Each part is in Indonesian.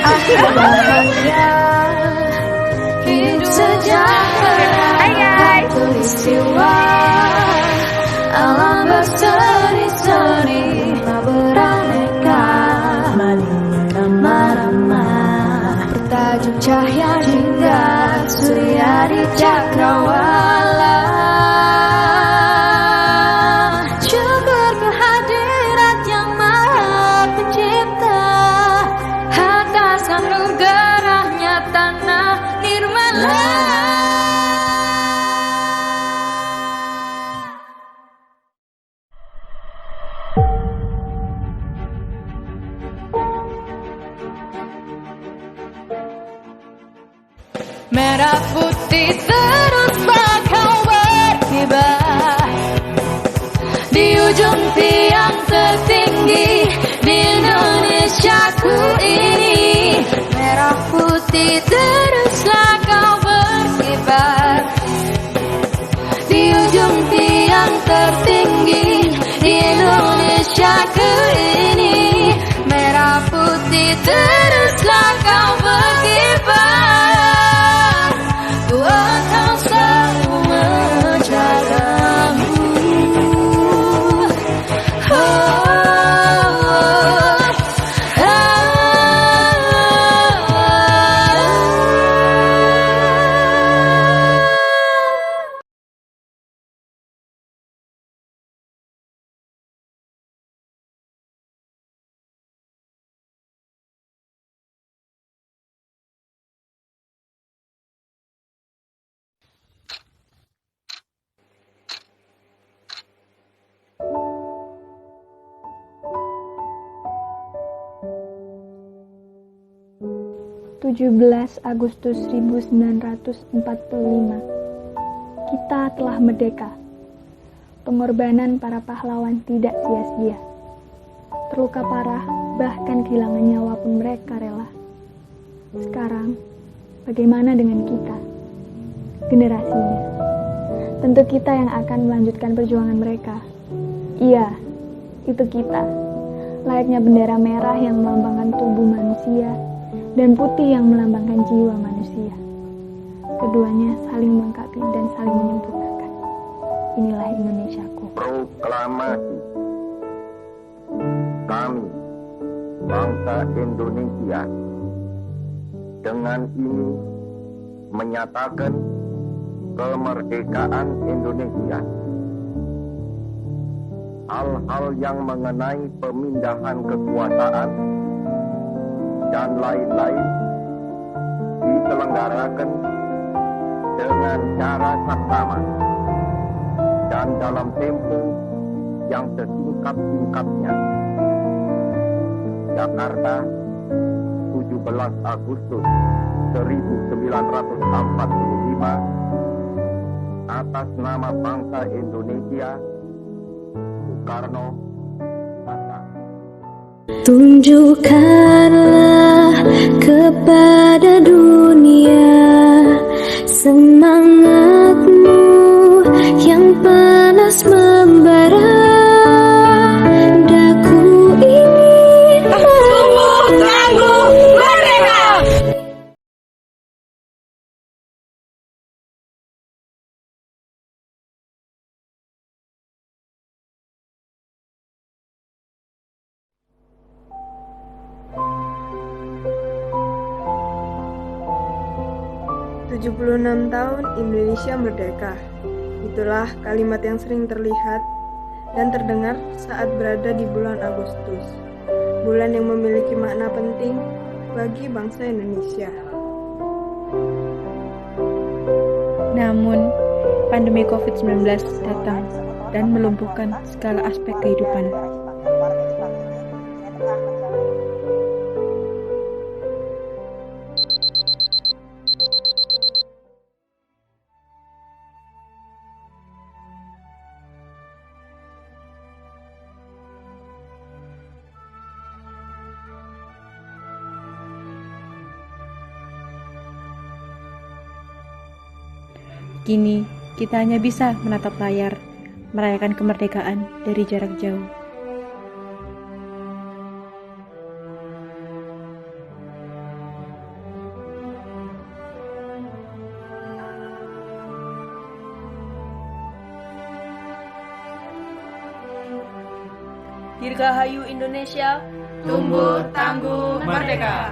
akhir bahagia, hidup sejahtera, peristiwa alam berseri-seri beraneka, ramah-ramah bertajuk cahaya hingga surya di cakrawala. Syukur kehadirat yang maha pencipta, atas anugerahnya tanah nirmala. Merah putih teruslah kau berkibar di ujung tiang tertinggi di Indonesiaku ini. Merah putih teruslah kau berkibar di ujung tiang tertinggi di Indonesiaku ini. Merah putih teruslah kau berkibar, akan selalu menjagamu. (17 Agustus 1945) Kita telah merdeka. Pengorbanan para pahlawan tidak sia-sia. Terluka parah, bahkan kehilangan nyawa pun mereka rela. Sekarang, bagaimana dengan kita? Generasinya. Tentu kita yang akan melanjutkan perjuangan mereka. Iya, itu kita. Layaknya bendera merah yang melambangkan tubuh manusia dan putih yang melambangkan jiwa manusia. Keduanya saling melengkapi dan saling menyempurnakan. Inilah Indonesiaku. Proklamasi. Kami, bangsa Indonesia, dengan ini menyatakan kemerdekaan Indonesia. Hal-hal yang mengenai pemindahan kekuasaan dan lain-lain diselenggarakan dengan cara saksama dan dalam tempo yang sesingkat-singkatnya. Jakarta, 17 Agustus 1945, atas nama bangsa Indonesia, Soekarno, Hatta. Tunjukkanlah kepada dunia semangatmu yang panas membara. Daku ingin tangguh merdeka. "76 tahun Indonesia merdeka." Itulah kalimat yang sering terlihat dan terdengar saat berada di bulan Agustus, bulan yang memiliki makna penting bagi bangsa Indonesia. Namun, pandemi COVID-19 datang dan melumpuhkan segala aspek kehidupan. Kini, kita hanya bisa menatap layar, merayakan kemerdekaan dari jarak jauh. Dirgahayu Indonesia, tumbuh tangguh merdeka.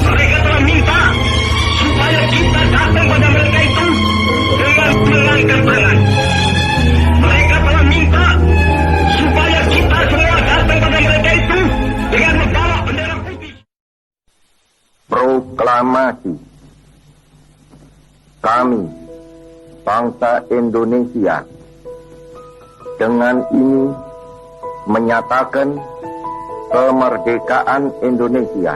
Mereka telah minta supaya kita datang pada mereka itu dengan mengangkat tangan. Mereka telah minta supaya kita semua datang pada mereka itu dengan membawa bendera putih. Proklamasi. Kami, bangsa Indonesia, dengan ini menyatakan kemerdekaan Indonesia.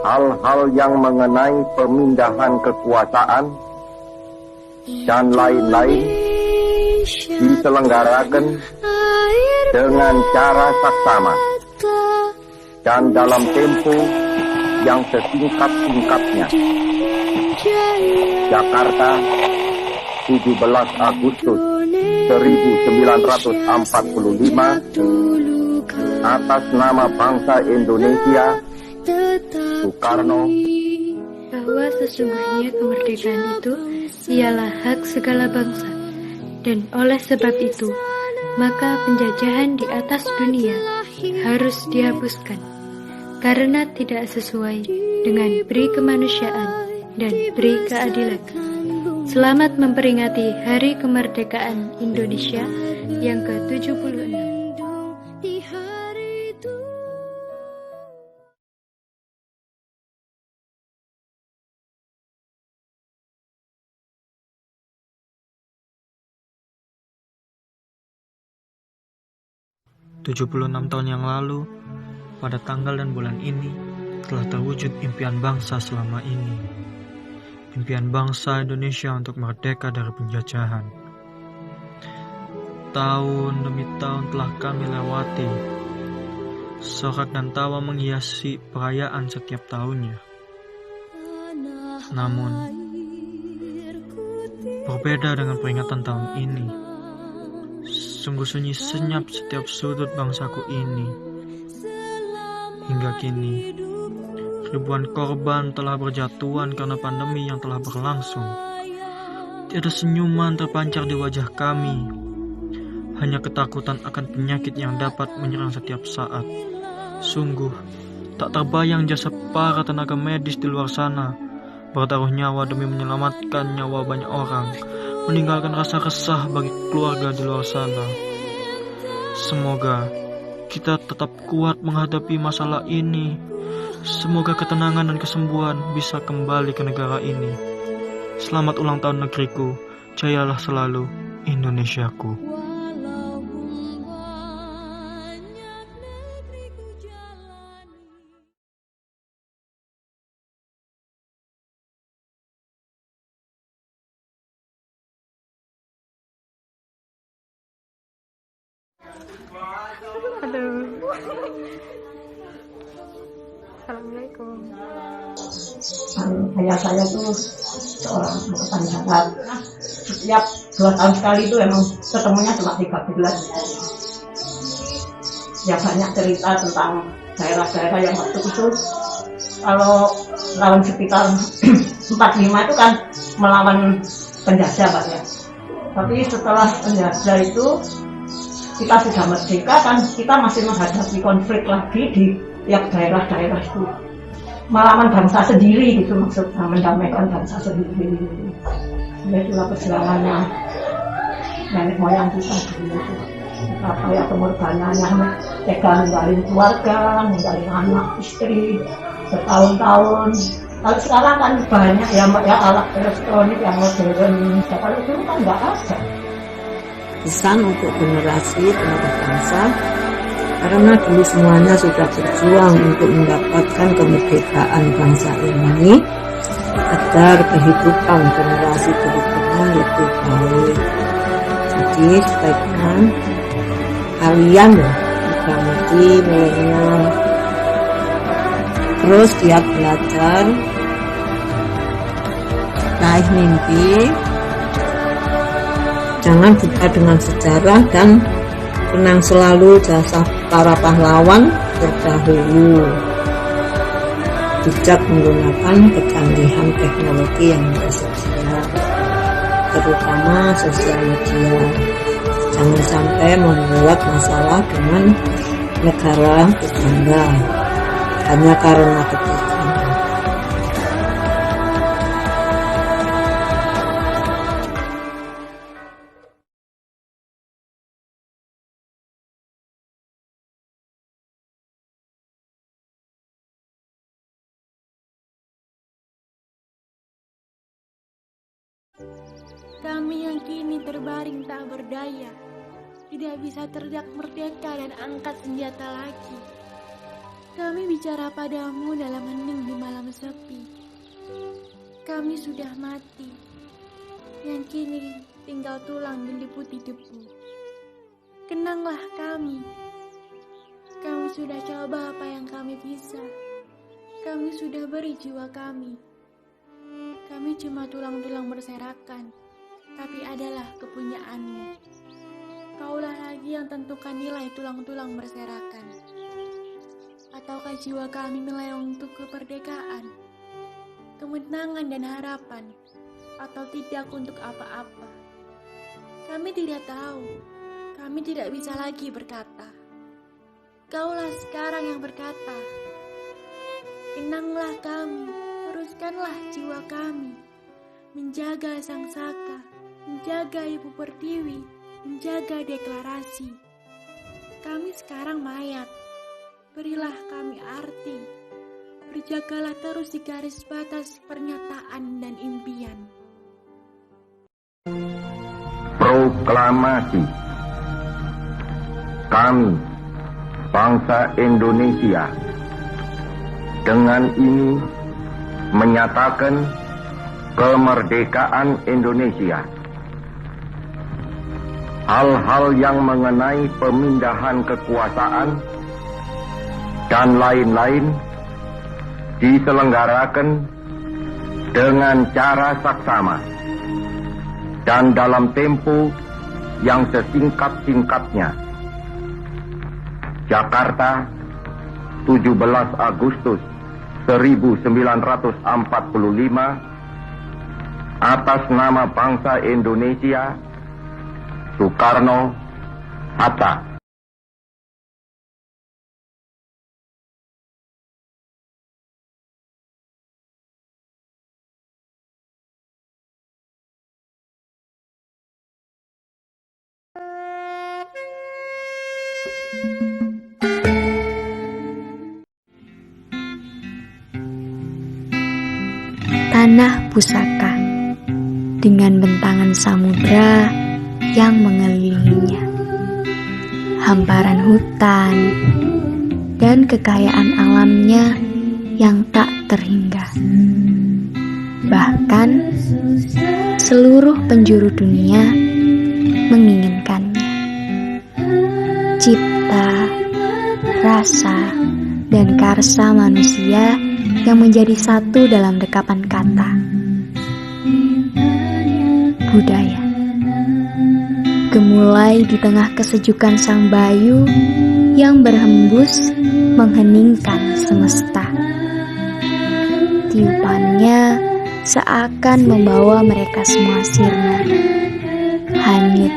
Hal-hal yang mengenai pemindahan kekuasaan dan lain-lain diselenggarakan dengan cara saksama dan dalam tempo yang sesingkat-singkatnya. Jakarta, 17 Agustus 1945, atas nama bangsa Indonesia, Soekarno. Bahwa sesungguhnya kemerdekaan itu ialah hak segala bangsa, dan oleh sebab itu, maka penjajahan di atas dunia harus dihapuskan, karena tidak sesuai dengan peri kemanusiaan dan peri keadilan. Selamat memperingati Hari Kemerdekaan Indonesia yang ke-76. 76 tahun yang lalu, pada tanggal dan bulan ini, telah terwujud impian bangsa selama ini. Impian bangsa Indonesia untuk merdeka dari penjajahan. Tahun demi tahun telah kami lewati. Sorak dan tawa menghiasi perayaan setiap tahunnya. Namun, berbeda dengan peringatan tahun ini. Sungguh sunyi senyap setiap sudut bangsaku ini. Hingga kini, ribuan korban telah berjatuhan karena pandemi yang telah berlangsung. Tiada senyuman terpancar di wajah kami. Hanya ketakutan akan penyakit yang dapat menyerang setiap saat. Sungguh, tak terbayang jasa para tenaga medis di luar sana, bertaruh nyawa demi menyelamatkan nyawa banyak orang, meninggalkan rasa resah bagi keluarga di luar sana. Semoga kita tetap kuat menghadapi masalah ini. Semoga ketenangan dan kesembuhan bisa kembali ke negara ini. Selamat ulang tahun negeriku, jayalah selalu Indonesiaku. Assalamualaikum. Ayah saya tuh seorang angkatan darat. Setiap 2 tahun sekali itu emang ketemunya cuma 3 bulan. Ya banyak cerita tentang daerah-daerah yang waktu itu kalau lawan sekitar 45 itu kan melawan penjajah Pak ya. Tapi setelah penjajah itu kita sudah merdeka kan, kita masih menghadapi konflik lagi di tiap daerah-daerah itu. Melawan bangsa sendiri gitu, maksudnya mendamaikan bangsa sendiri. Ya itulah perjuangannya nenek moyang kita dulu itu. Apa ya pengorbanannya, tega ninggalin keluarga, ninggalin anak, istri, bertahun-tahun. Kalau sekarang kan banyak ya alat elektronik yang modern, kalau itu kan nggak ada. Pesan untuk generasi penerus bangsa, karena dulu semuanya sudah berjuang untuk mendapatkan kemerdekaan bangsa ini. agar kehidupan generasi berikutnya lebih baik. Jadi sebaiknya kalian juga mesti milenial terus giat belajar, raih mimpi, jangan buta dengan sejarah, dan kenang selalu jasa para pahlawan terdahulu. Bijak menggunakan kecanggihan teknologi yang tersedia, terutama sosial media. Jangan sampai membuat masalah dengan negara tetangga hanya karena kepentingan. Kami yang kini terbaring tak berdaya, tidak bisa teriak merdeka dan angkat senjata lagi. Kami bicara padamu dalam hening di malam sepi. Kami sudah mati, yang kini tinggal tulang diliputi debu. Kenanglah kami. Kami sudah coba apa yang kami bisa. Kami sudah beri jiwa kami. Kami cuma tulang-tulang berserakan, tapi adalah kepunyaanmu. Kaulah lagi yang tentukan nilai tulang-tulang berserakan. Ataukah jiwa kami melayang untuk kemerdekaan, kemenangan dan harapan, atau tidak untuk apa-apa? Kami tidak tahu, kami tidak bisa lagi berkata. Kaulah sekarang yang berkata. Kenanglah kami, teruskanlah jiwa kami, menjaga sang saka, menjaga Ibu Pertiwi, menjaga deklarasi. Kami sekarang mayat, berilah kami arti, berjagalah terus di garis batas pernyataan dan impian. Proklamasi. Kami, bangsa Indonesia, dengan ini menyatakan kemerdekaan Indonesia. Hal-hal yang mengenai pemindahan kekuasaan dan lain-lain diselenggarakan dengan cara saksama dan dalam tempo yang sesingkat-singkatnya. Jakarta, 17 Agustus 1945, atas nama bangsa Indonesia, Soekarno, Hatta. Tanah pusaka dengan bentangan samudra yang mengelilinginya, hamparan hutan dan kekayaan alamnya yang tak terhingga. Bahkan seluruh penjuru dunia menginginkannya. Cipta, rasa, dan karsa manusia yang menjadi satu dalam dekapan kata. Budaya gemulai di tengah kesejukan sang bayu yang berhembus mengheningkan semesta. Tiupannya seakan membawa mereka semua sirna, hanyut,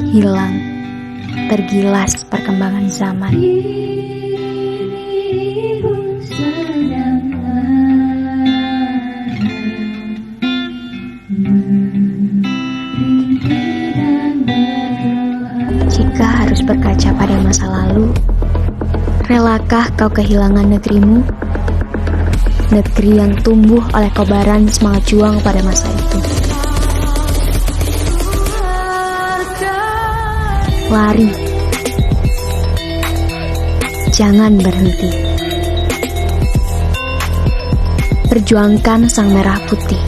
hilang, tergilas perkembangan zaman. Jika harus berkaca pada masa lalu, relakah kau kehilangan negerimu? Negeri yang tumbuh oleh kobaran semangat juang pada masa itu. Lari, jangan berhenti. memperjuangkan sang merah putih.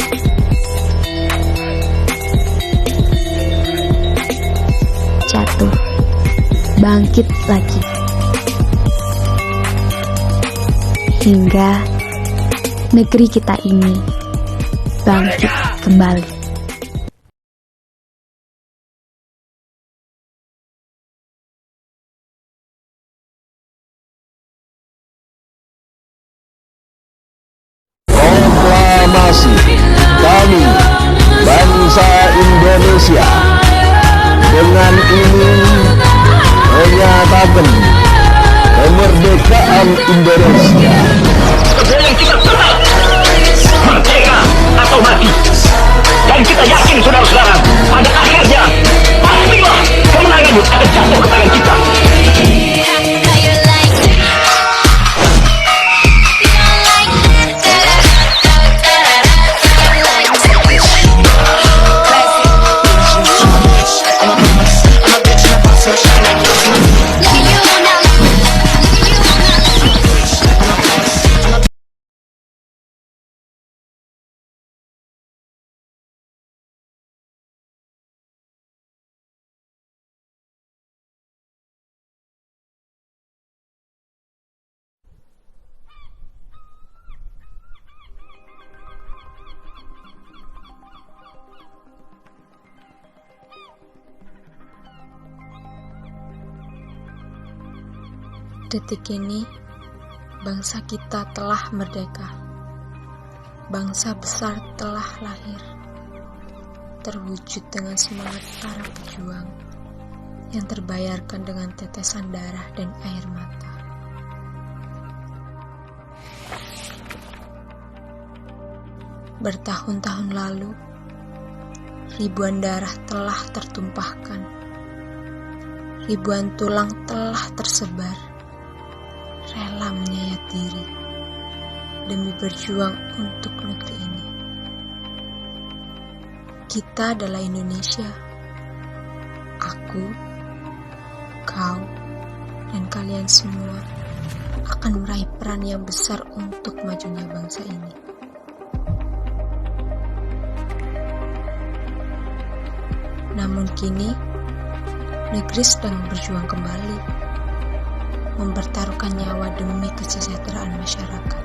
Jatuh, bangkit lagi, hingga negeri kita ini bangkit kembali. Proklamasi kami, bangsa Indonesia, dengan ini menyatakan kemerdekaan Indonesia. Yang kita tetap merdeka atau mati. Dan kita yakin saudara-saudara, pada akhirnya pastilah kemenangan akan jatuh ke tangan kita. Detik ini, bangsa kita telah merdeka. Bangsa besar telah lahir, terwujud dengan semangat para pejuang yang terbayarkan dengan tetesan darah dan air mata. Bertahun-tahun lalu, ribuan darah telah tertumpahkan, ribuan tulang telah tersebar, rela menyayat diri demi berjuang untuk negeri ini. Kita adalah Indonesia. Aku, kau, dan kalian semua akan meraih peran yang besar untuk majunya bangsa ini. Namun kini, negeri sedang berjuang kembali, mempertaruhkan nyawa demi kesejahteraan masyarakat.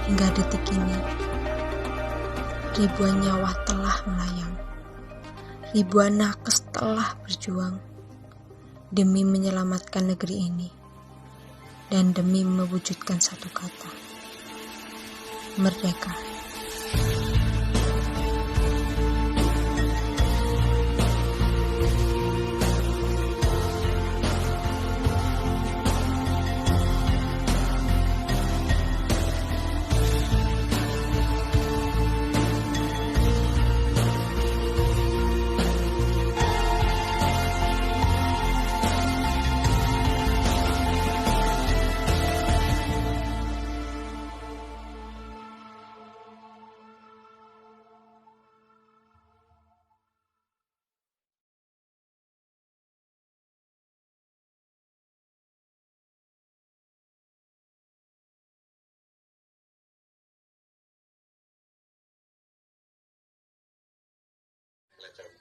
Hingga detik ini, ribuan nyawa telah melayang, ribuan nakes telah berjuang demi menyelamatkan negeri ini dan demi mewujudkan satu kata: merdeka.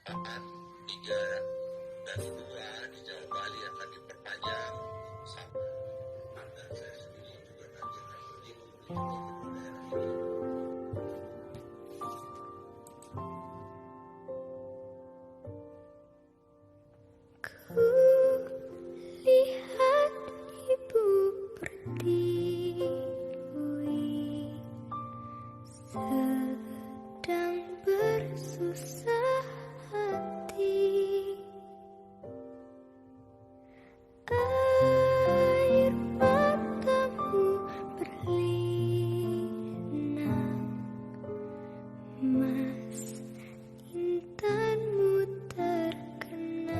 Tahap 3 dan 2 di Jawa Bali akan diperpanjang sampai dan saya sendiri juga nanti akan pergi ke daerah ini. Lihat ibu berdiri sedang bersusah hati. Air matamu berlinang, mas intanmu terkenang.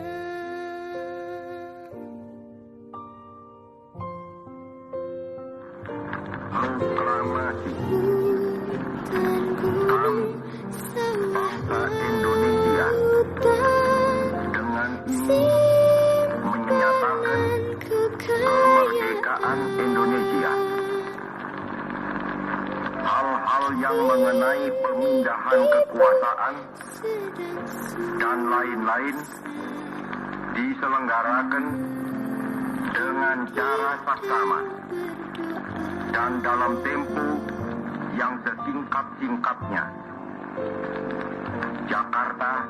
Proklamasi Hutan, gunung, sawah, bangsa Indonesia, lautan, dengan ini siang hal yang mengenai pemindahan kekuasaan dan lain-lain diselenggarakan dengan cara saksama dan dalam tempo yang sesingkat-singkatnya. Jakarta,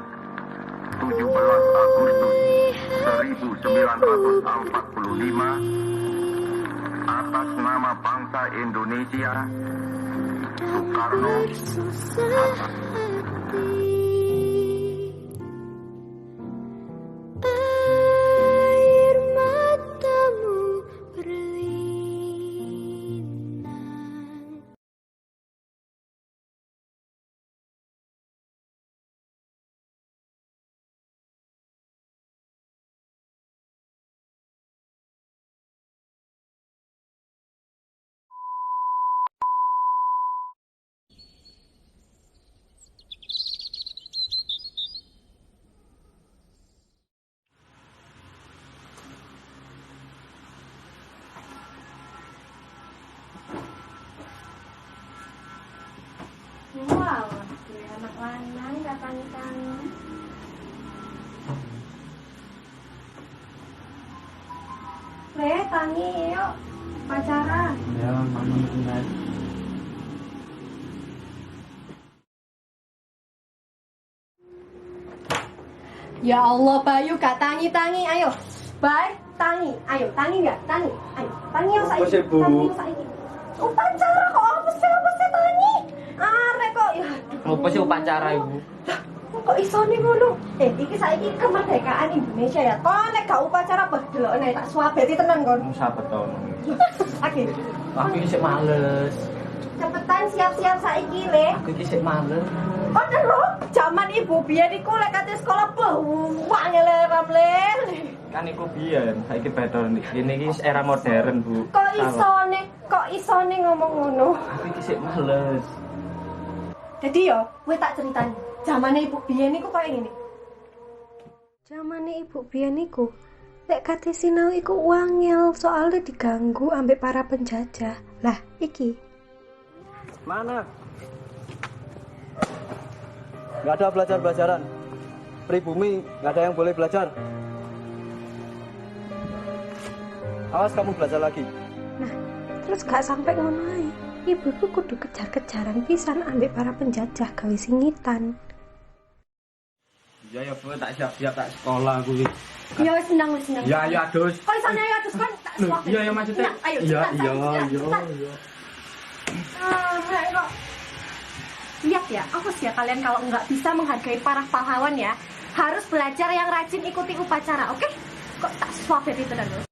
17 Agustus 1945, atas nama bangsa Indonesia, Soekarno, Hatta. Wow, anak lanang datang-datang. Tangi yuk, pacaran. Ya, mama benar. Ya Allah, Bayu gak tangi-tangi, ayo. Bay, tangi, ayo, tangi gak? Tangi, ayo. Tangi yang saiki. Tangi yang saiki. Upacara kok apa sih tangi? Arek kok ya. Apa sih upacara ibu? Kok isone ngono? Iki saiki kemerdekaan Indonesia ya. Kok nek gak upacara bedelokne tak suapeti tenan kon. Sabar to. Oke. Aku iki sik males. Cepetan siap-siap saiki le. Aku iki sik males. Oh terus, zaman ibu biyen iku lek kate sekolah buang le ramle. Kan iku biyen, saiki beda ini iki era modern, Bu. Kok isone ngomong ngono? Aku iki sik males. Jadi yo, kowe tak ceritani. Zamane ibu biyen iku koyo ngene. Zamane ibu biyen iku lek kate sinau iku wangel soalnya diganggu ambek para penjajah. Lah, iki. Mana? Nggak ada belajar-belajaran. Pribumi nggak ada yang boleh belajar. Awas kamu belajar lagi. Nah, terus gak sampai ngono ae. Ibuku kudu kejar-kejaran pisan ambek para penjajah gawe singitan. Ya Bu, tak siap-siap tak sekolah kuwi. Ya wis senang. Ya adus. Kok isane ya adus kan tak suap. Iya maksudnya. Ayo. Iya. Kok. Lihat ya, awas ya kalian kalau nggak bisa menghargai para pahlawan ya, harus belajar yang rajin ikuti upacara, oke? Kok tak suap ya itu terus.